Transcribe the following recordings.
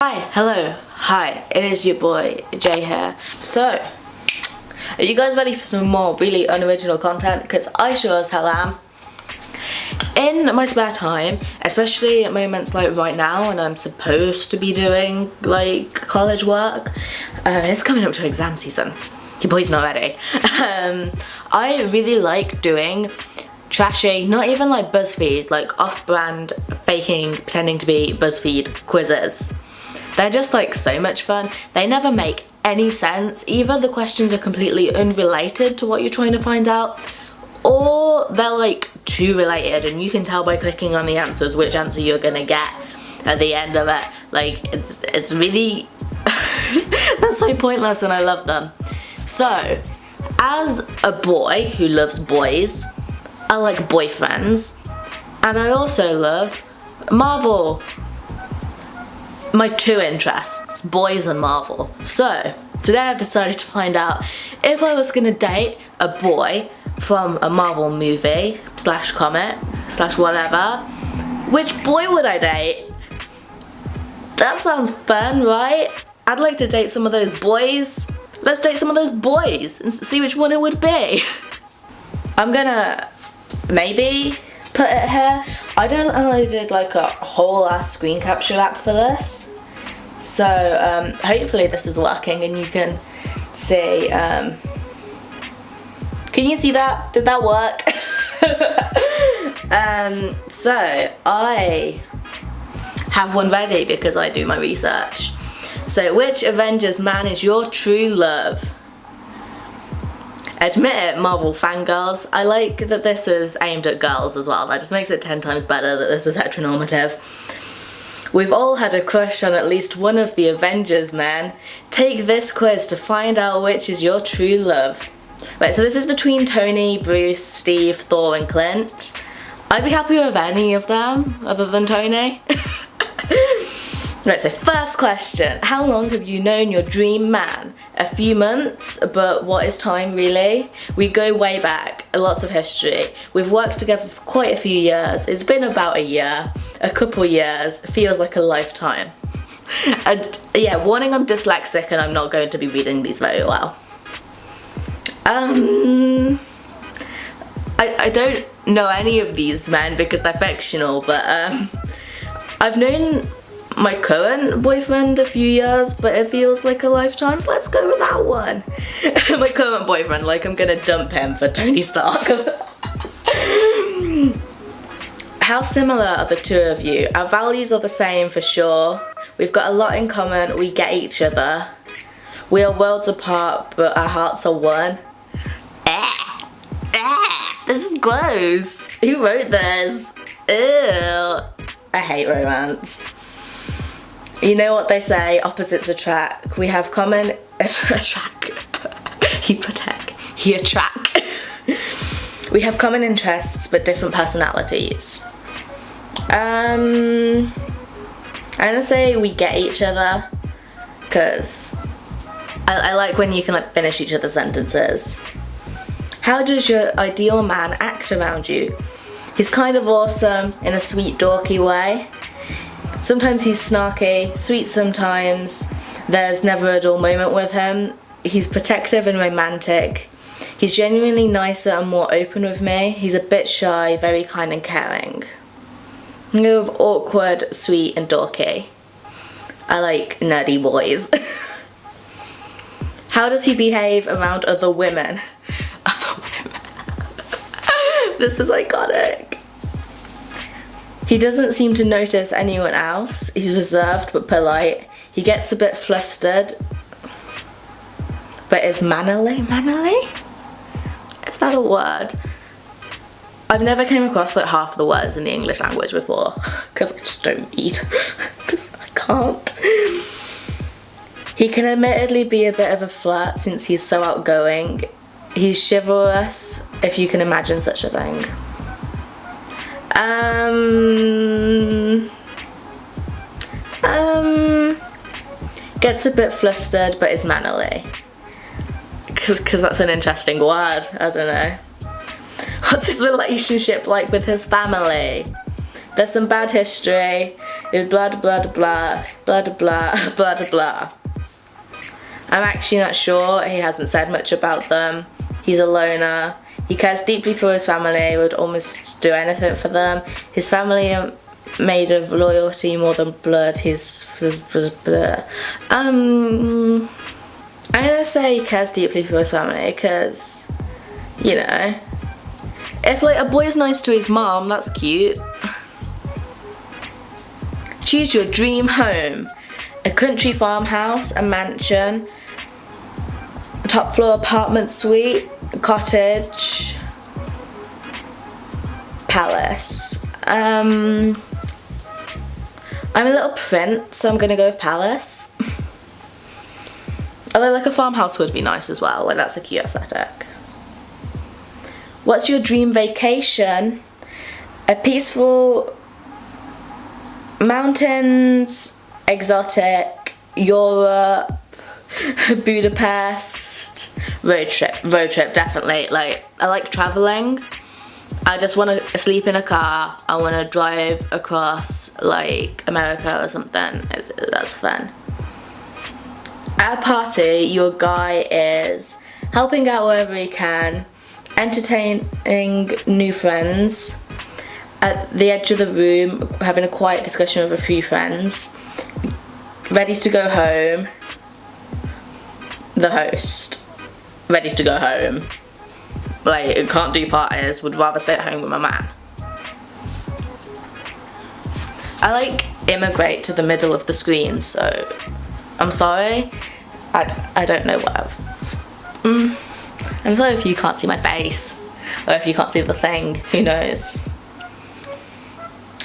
Hi, it is your boy Jay here. So, are you guys ready for some more really unoriginal content? Because I sure as hell am. In my spare time, especially at moments like right now when I'm supposed to be doing like college work, it's coming up to exam season. Your boy's not ready. I really like doing trashy, not even like BuzzFeed, like off-brand faking, pretending to be BuzzFeed quizzes. They're just like so much fun. They never make any sense. Either the questions are completely unrelated to what you're trying to find out, or they're like too related and you can tell by clicking on the answers which answer you're gonna get at the end of it. Like it's really they're so pointless and I love them. So as a boy who loves boys, I like boyfriends, and I also love Marvel. My two interests, boys and Marvel. So today I've decided to find out if I was gonna date a boy from a Marvel movie slash comic slash whatever, which boy would I date? That sounds fun, right? I'd like to date some of those boys. Let's date some of those boys and see which one it would be. I'm gonna maybe put it here. I downloaded like a whole ass screen capture app for this, so hopefully this is working and you can see. Can you see that? Did that work? So I have one ready because I do my research. So which Avengers man is your true love? Admit it, Marvel fangirls. I like that this is aimed at girls as well. That just makes it 10 times better that this is heteronormative. We've all had a crush on at least one of the Avengers men. Take this quiz to find out which is your true love. Right, so this is between Tony, Bruce, Steve, Thor and Clint. I'd be happy with any of them other than Tony. Right, so first question. How long have you known your dream man? A few months, but what is time really? We go way back, lots of history. We've worked together for quite a few years. It's been about a year, a couple years, feels like a lifetime. And yeah, warning, I'm dyslexic and I'm not going to be reading these very well. I don't know any of these men because they're fictional, but I've known my current boyfriend a few years, but it feels like a lifetime, so let's go with that one. My current boyfriend, like I'm gonna dump him for Tony Stark. How similar are the two of you? Our values are the same for sure. We've got a lot in common, we get each other. We are worlds apart, but our hearts are one. This is gross. Who wrote this? Ew. I hate romance. You know what they say, opposites attract. We have common attract. He attract. We have common interests but different personalities. I'm gonna say we get each other because I like when you can like finish each other's sentences. How does your ideal man act around you? He's kind of awesome in a sweet dorky way. Sometimes he's snarky, sweet sometimes. There's never a dull moment with him. He's protective and romantic. He's genuinely nicer and more open with me. He's a bit shy, very kind and caring. I'm gonna go with awkward, sweet and dorky. I like nerdy boys. How does he behave around other women? This is iconic. He doesn't seem to notice anyone else. He's reserved but polite. He gets a bit flustered, but is mannerly. Mannerly? Is that a word? I've never came across like half the words in the English language before, because I just don't read, because I can't. He can admittedly be a bit of a flirt since he's so outgoing. He's chivalrous, if you can imagine such a thing. Gets a bit flustered but is mannerly. Because that's an interesting word, I don't know. What's his relationship like with his family? There's some bad history. blah blah blah blah blah blah blah. I'm actually not sure. He hasn't said much about them. He's a loner. He cares deeply for his family, would almost do anything for them. His family are made of loyalty more than blood. I'm gonna say he cares deeply for his family because, you know, if like a boy's nice to his mom, that's cute. Choose your dream home. A country farmhouse, a mansion, top floor apartment suite, cottage, palace. I'm a little prince, so I'm gonna go with palace. Although like a farmhouse would be nice as well, like that's a cute aesthetic. What's your dream vacation? A peaceful mountains, exotic, Europe, Budapest, road trip definitely. Like I like traveling. I just want to sleep in a car. I want to drive across like America or something. That's fun. At a party, your guy is helping out wherever he can, entertaining new friends, at the edge of the room having a quiet discussion with a few friends, ready to go home, the host, ready to go home. Like, can't do parties, would rather stay at home with my man. I like immigrate to the middle of the screen, so I'm sorry, I don't know what I'm sorry if you can't see my face, or if you can't see the thing, who knows.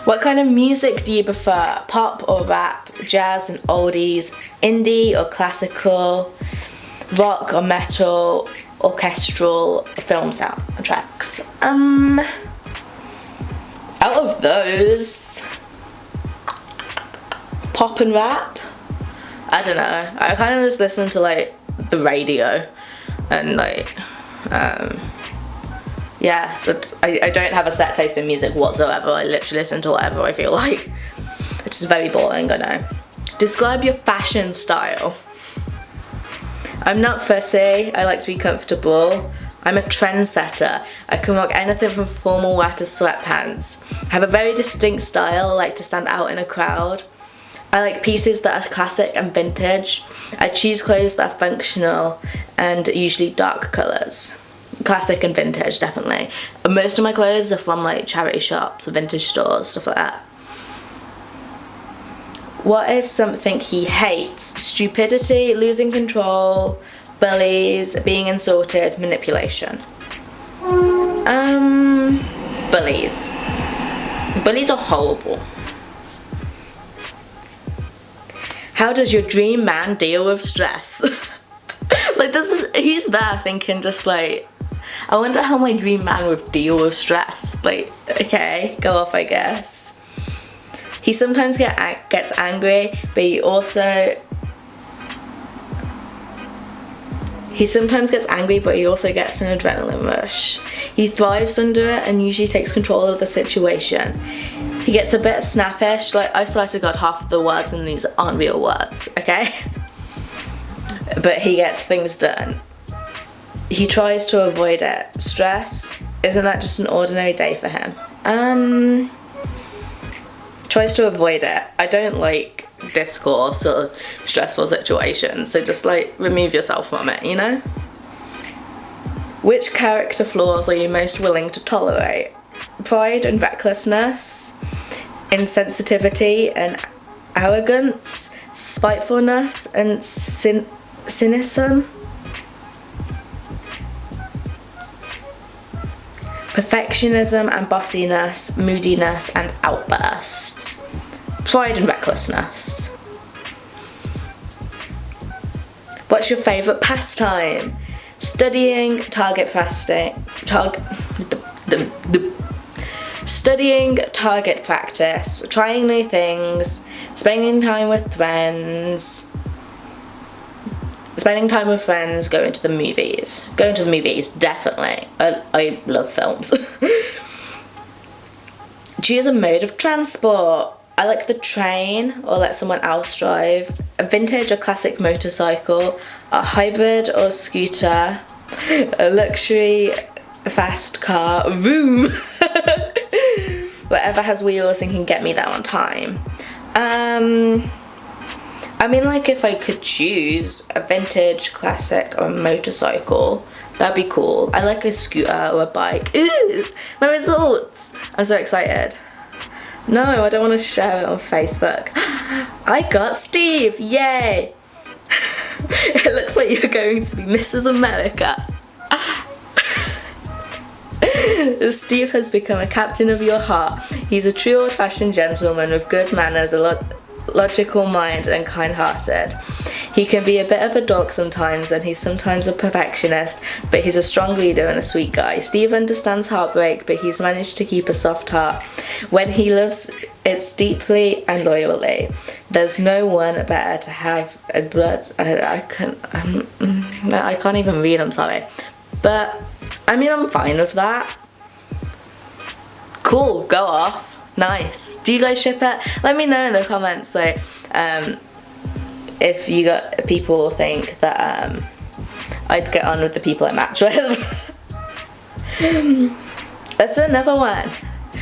What kind of music do you prefer? Pop or rap, jazz and oldies, indie or classical, rock or metal, orchestral, film soundtracks? Out of those, pop and rap? I don't know. I kind of just listen to like the radio and like, yeah, but I don't have a set taste in music whatsoever. I literally listen to whatever I feel like, which is very boring, I know. Describe your fashion style. I'm not fussy, I like to be comfortable. I'm a trendsetter. I can rock anything from formal wear to sweatpants. I have a very distinct style, I like to stand out in a crowd. I like pieces that are classic and vintage. I choose clothes that are functional and usually dark colours. Classic and vintage, definitely. Most of my clothes are from like charity shops, vintage stores, stuff like that. What is something he hates? Stupidity, losing control, bullies, being insulted, manipulation. Bullies. Bullies are horrible. How does your dream man deal with stress? Like he's there thinking just like, I wonder how my dream man would deal with stress. Like, okay, go off I guess. He sometimes gets angry, but he also gets an adrenaline rush. He thrives under it and usually takes control of the situation. He gets a bit snappish, like I swear to God half of the words in these aren't real words, okay? But he gets things done. He tries to avoid it. Stress, isn't that just an ordinary day for him? Tries to avoid it. I don't like discourse or stressful situations, so just like remove yourself from it, you know? Which character flaws are you most willing to tolerate? Pride and recklessness, insensitivity and arrogance, spitefulness and cynicism, perfectionism and bossiness, moodiness and outbursts. Pride and recklessness. What's your favourite pastime? Studying, target practice, trying new things, spending time with friends, going to the movies. Going to the movies, definitely. I love films. Choose a mode of transport. I like the train or let someone else drive, a vintage or classic motorcycle, a hybrid or scooter, a luxury fast car, vroom, whatever has wheels and can get me there on time. I mean, like, if I could choose a vintage, classic or a motorcycle, that'd be cool. I like a scooter or a bike. Ooh, my results! I'm so excited. No, I don't want to share it on Facebook. I got Steve, yay! It looks like you're going to be Mrs. America. Steve has become a captain of your heart. He's a true old-fashioned gentleman with good manners, a logical mind and kind-hearted. He can be a bit of a dog sometimes, and he's sometimes a perfectionist, but he's a strong leader and a sweet guy. Steve understands heartbreak, but he's managed to keep a soft heart. When he loves, it's deeply and loyally. There's no one better to have a blood. I can't even read, I'm sorry. But, I mean, I'm fine with that. Cool, go off. Nice. Do you guys ship it? Let me know in the comments, so if you got people think that I'd get on with the people I match with. Let's do another one.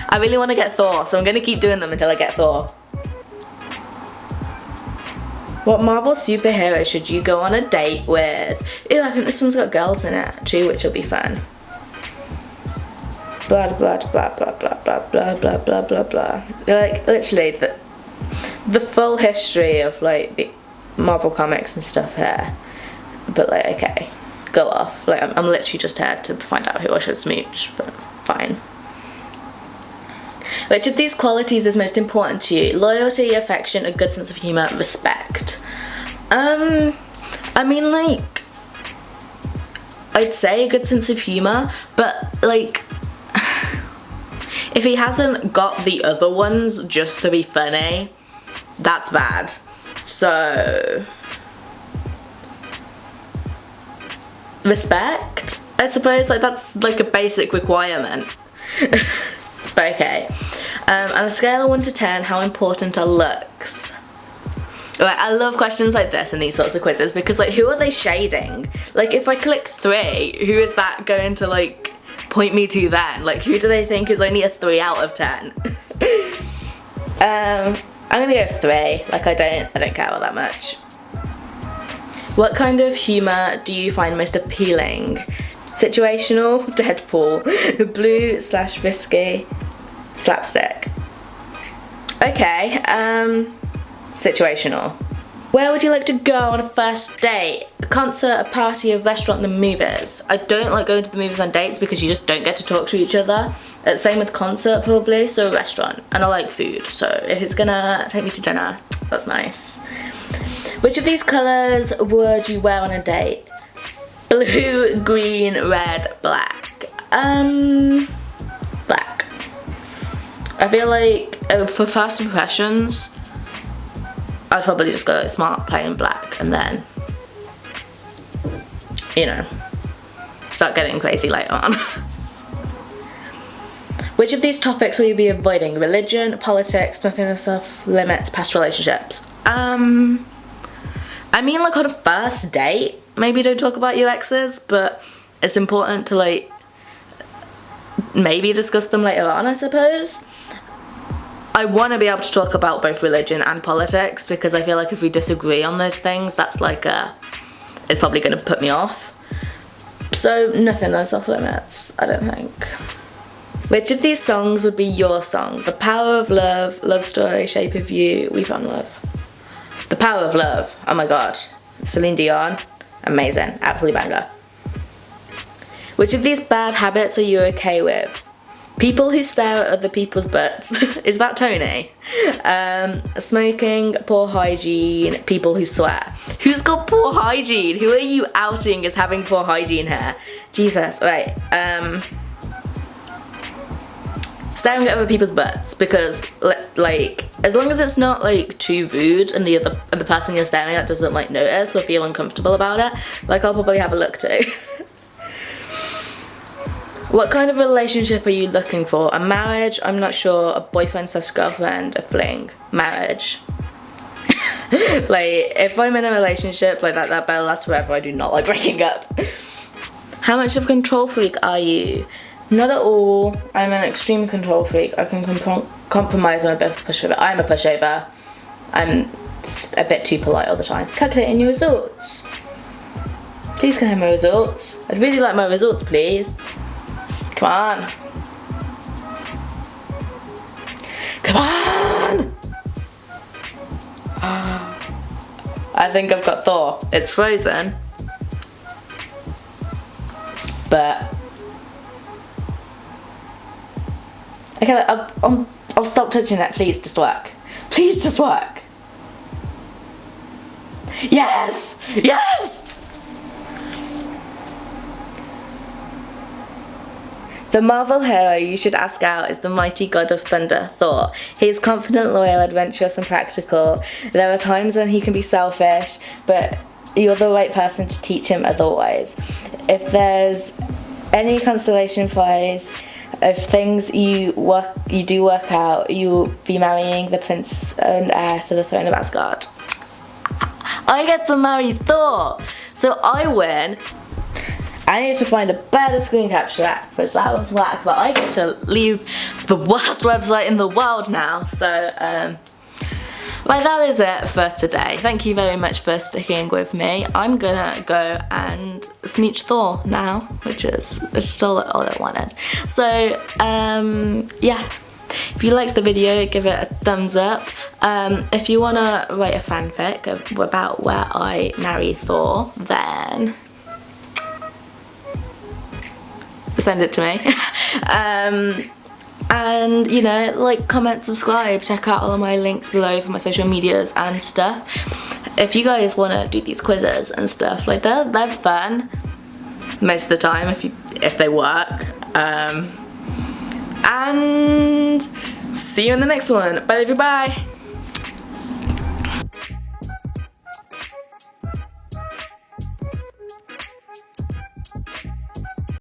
I really want to get Thor, so I'm going to keep doing them until I get Thor. What Marvel superhero should you go on a date with? Ew, I think this one's got girls in it too, which will be fun. Blah blah blah blah blah blah blah blah blah blah blah. Like, literally the full history of like the Marvel comics and stuff here. But like, okay, go off. Like, I'm literally just here to find out who I should smooch, but fine. Which of these qualities is most important to you? Loyalty, affection, a good sense of humour, respect. I mean, like, I'd say a good sense of humour, but like, if he hasn't got the other ones just to be funny, that's bad. So, respect, I suppose. Like, that's like a basic requirement. But okay. On a scale of 1 to 10, how important are looks? Right, I love questions like this and these sorts of quizzes because, like, who are they shading? Like, if I click 3, who is that going to, like, point me to then? Like, who do they think is only a 3 out of 10? I'm gonna go 3. Like, I don't care about that much. What kind of humour do you find most appealing? Situational, Deadpool, blue/risky, slapstick. Okay, situational. Where would you like to go on a first date? A concert, a party, a restaurant, the movies. I don't like going to the movies on dates because you just don't get to talk to each other. Same with concert probably, so a restaurant. And I like food, so if it's gonna take me to dinner, that's nice. Which of these colours would you wear on a date? Blue, green, red, black. Black. I feel like for first impressions, I'd probably just go smart, plain black, and then, you know, start getting crazy later on. Which of these topics will you be avoiding? Religion, politics, nothing off limits, past relationships. I mean, like, on a first date, maybe don't talk about your exes, but it's important to, like, maybe discuss them later on, I suppose. I want to be able to talk about both religion and politics because I feel like if we disagree on those things, that's like it's probably going to put me off. So nothing is off limits, I don't think. Which of these songs would be your song? The Power of Love, Love Story, Shape of You, We Found Love. The Power of Love, oh my god. Celine Dion, amazing, absolutely banger. Which of these bad habits are you okay with? People who stare at other people's butts. Is that Tony? Smoking, poor hygiene, people who swear. Who's got poor hygiene? Who are you outing as having poor hygiene here? Jesus, right. Staring at other people's butts because, like, as long as it's not, like, too rude and the person you're staring at doesn't, like, notice or feel uncomfortable about it, like, I'll probably have a look too. What kind of relationship are you looking for? A marriage? I'm not sure. A boyfriend/girlfriend? A fling? Marriage. Like, if I'm in a relationship like that better last forever. I do not like breaking up. How much of a control freak are you? Not at all. I'm an extreme control freak. I can compromise. I'm a bit of a pushover. I'm a pushover. I'm a bit too polite all the time. Calculating your results. Please can I have my results? I'd really like my results, please. Come on. Come on! I think I've got Thor. It's frozen. But okay, I'll stop touching that. Please, just work. Please, just work. Yes! Yes! The Marvel hero you should ask out is the mighty god of thunder, Thor. He is confident, loyal, adventurous and practical. There are times when he can be selfish, but you're the right person to teach him otherwise. If there's any constellation flies, if things you do work out, you'll be marrying the prince and heir to the throne of Asgard. I get to marry Thor, so I win. I need to find a better screen capture app because that was whack, but I get to leave the worst website in the world now. So, well, that is it for today. Thank you very much for sticking with me. I'm gonna go and smooch Thor now, which is just all I wanted. So, yeah. If you liked the video, give it a thumbs up. If you wanna write a fanfic about where I marry Thor, then send it to me. And you know, like, comment, subscribe, check out all of my links below for my social medias and stuff. If you guys want to do these quizzes and stuff, like, they're fun most of the time if they work. And see you in the next one. Bye everybody.